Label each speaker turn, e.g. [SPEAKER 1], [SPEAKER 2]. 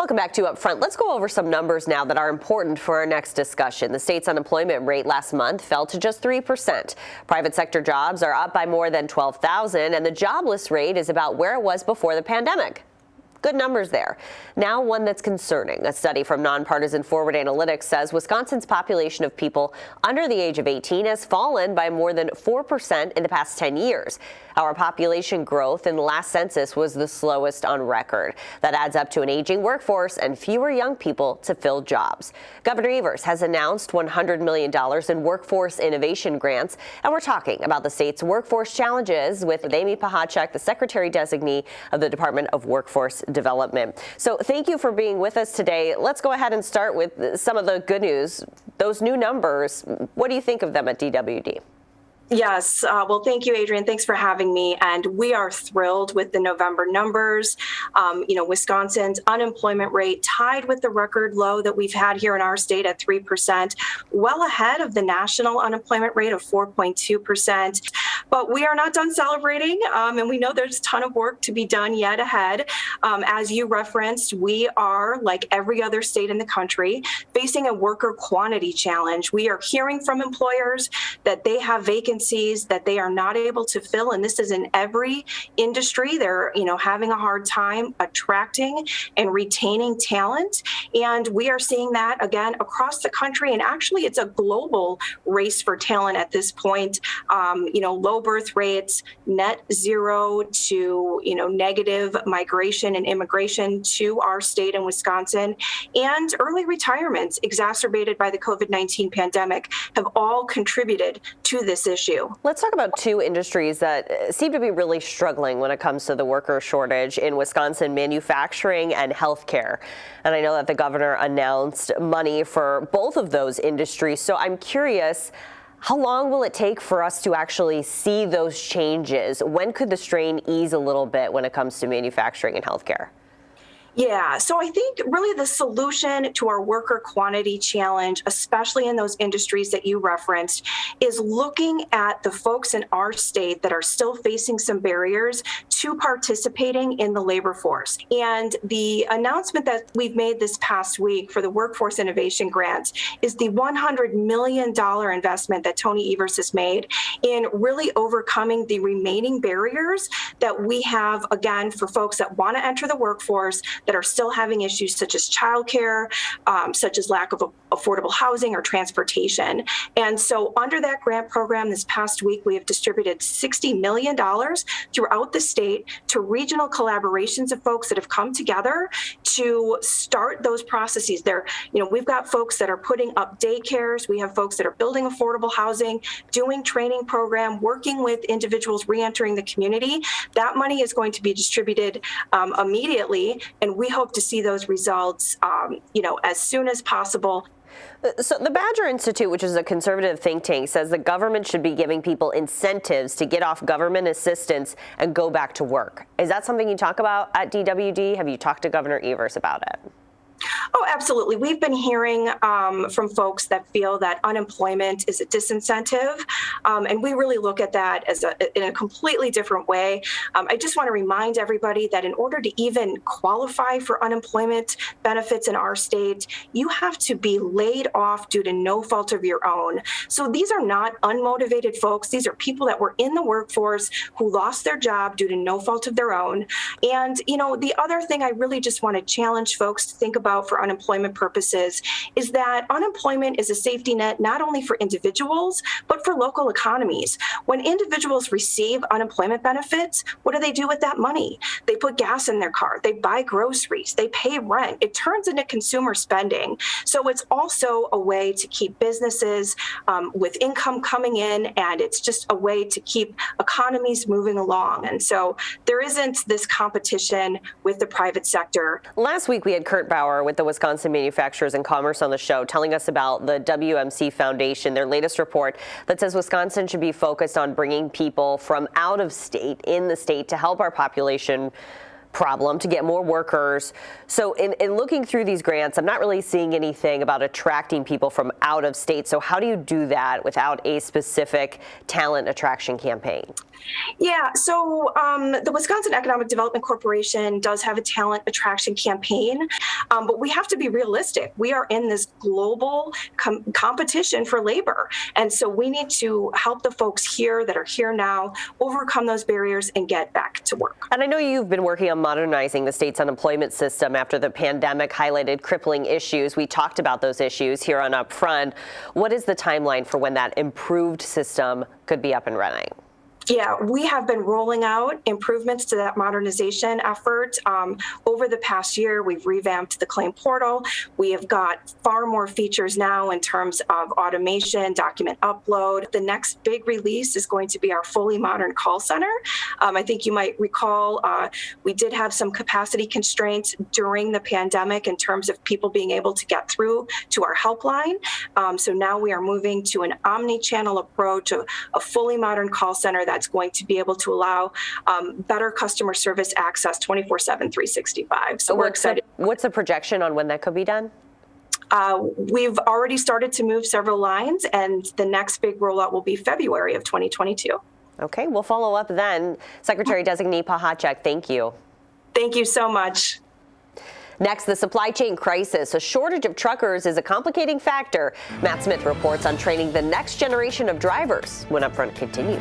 [SPEAKER 1] Welcome back to Upfront. Let's go over some numbers now that are important for our next discussion. The state's unemployment rate last month fell to just 3%. Private sector jobs are up by more than 12,000, and the jobless rate is about where it was before the pandemic. Good numbers there. Now one that's concerning. A study from Nonpartisan Forward Analytics says Wisconsin's population of people under the age of 18 has fallen by more than 4% in the past 10 years. Our population growth in the last census was the slowest on record. That adds up to an aging workforce and fewer young people to fill jobs. Governor Evers has announced $100 million in workforce innovation grants, and we're talking about the state's workforce challenges with Amy Pachacek, the Secretary Designee of the Department of Workforce Development. So thank you for being with us today. Let's go ahead and start with some of the good news. Those new numbers, what do you think of them at DWD?
[SPEAKER 2] Yes. Well, thank you, Adrian. Thanks for having me. And we are thrilled with the November numbers. Wisconsin's unemployment rate tied with the record low that we've had here in our state at 3%, well ahead of the national unemployment rate of 4.2%. But we are not done celebrating, and we know there's a ton of work to be done yet ahead. As you referenced, we are, like every other state in the country, facing a worker quantity challenge. We are hearing from employers that they have vacancies that they are not able to fill, and this is in every industry. They're, having a hard time attracting and retaining talent, and we are seeing that again across the country. And actually, it's a global race for talent at this point. Low birth rates, net zero to negative migration and immigration to our state in Wisconsin, and early retirements exacerbated by the COVID-19 pandemic have all contributed to this issue.
[SPEAKER 1] Let's talk about two industries that seem to be really struggling when it comes to the worker shortage in Wisconsin: manufacturing and healthcare. And I know that the governor announced money for both of those industries. So I'm curious, how long will it take for us to actually see those changes? When could the strain ease a little bit when it comes to manufacturing and healthcare?
[SPEAKER 2] Yeah, so I think really the solution to our worker quantity challenge, especially in those industries that you referenced, is looking at the folks in our state that are still facing some barriers to participating in the labor force. And the announcement that we've made this past week for the Workforce Innovation Grant is the $100 million investment that Tony Evers has made in really overcoming the remaining barriers that we have, again, for folks that want to enter the workforce, that are still having issues such as childcare, such as lack of affordable housing or transportation. And so under that grant program this past week, we have distributed $60 million throughout the state to regional collaborations of folks that have come together to start those processes. We've got folks that are putting up daycares. We have folks that are building affordable housing, doing training program, working with individuals reentering the community. That money is going to be distributed immediately, and we hope to see those results, as soon as possible.
[SPEAKER 1] So the Badger Institute, which is a conservative think tank, says the government should be giving people incentives to get off government assistance and go back to work. Is that something you talk about at DWD? Have you talked to Governor Evers about it?
[SPEAKER 2] Oh, absolutely. We've been hearing from folks that feel that unemployment is a disincentive, and we really look at that as in a completely different way. I just want to remind everybody that in order to even qualify for unemployment benefits in our state, you have to be laid off due to no fault of your own. So these are not unmotivated folks. These are people that were in the workforce who lost their job due to no fault of their own. And, the other thing I really just want to challenge folks to think about for unemployment purposes is that unemployment is a safety net not only for individuals, but for local economies. When individuals receive unemployment benefits, what do they do with that money? They put gas in their car, they buy groceries, they pay rent. It turns into consumer spending. So it's also a way to keep businesses with income coming in, and it's just a way to keep economies moving along. And so there isn't this competition with the private sector.
[SPEAKER 1] Last week, we had Kurt Bauer with the Wisconsin Manufacturers and Commerce on the show, telling us about the WMC Foundation, their latest report that says Wisconsin should be focused on bringing people from out of state in the state to help our population problem, to get more workers. So in looking through these grants, I'm not really seeing anything about attracting people from out of state. So how do you do that without a specific talent attraction campaign?
[SPEAKER 2] Yeah, so the Wisconsin Economic Development Corporation does have a talent attraction campaign, but we have to be realistic. We are in this global competition for labor, and so we need to help the folks here that are here now overcome those barriers and get back to work.
[SPEAKER 1] And I know you've been working on modernizing the state's unemployment system after the pandemic highlighted crippling issues. We talked about those issues here on Upfront. What is the timeline for when that improved system could be up and running?
[SPEAKER 2] Yeah, we have been rolling out improvements to that modernization effort. Over the past year, we've revamped the claim portal. We have got far more features now in terms of automation, document upload. The next big release is going to be our fully modern call center. I think you might recall we did have some capacity constraints during the pandemic in terms of people being able to get through to our helpline. So now we are moving to an omni-channel approach, a fully modern call center that's going to be able to allow better customer service access 24/7, 365. So we're excited.
[SPEAKER 1] What's the projection on when that could be done?
[SPEAKER 2] We've already started to move several lines, and the next big rollout will be February of 2022.
[SPEAKER 1] Okay, we'll follow up then. Secretary-designate Pachacek, thank you.
[SPEAKER 2] Thank you so much.
[SPEAKER 1] Next, the supply chain crisis. A shortage of truckers is a complicating factor. Matt Smith reports on training the next generation of drivers when Upfront continues.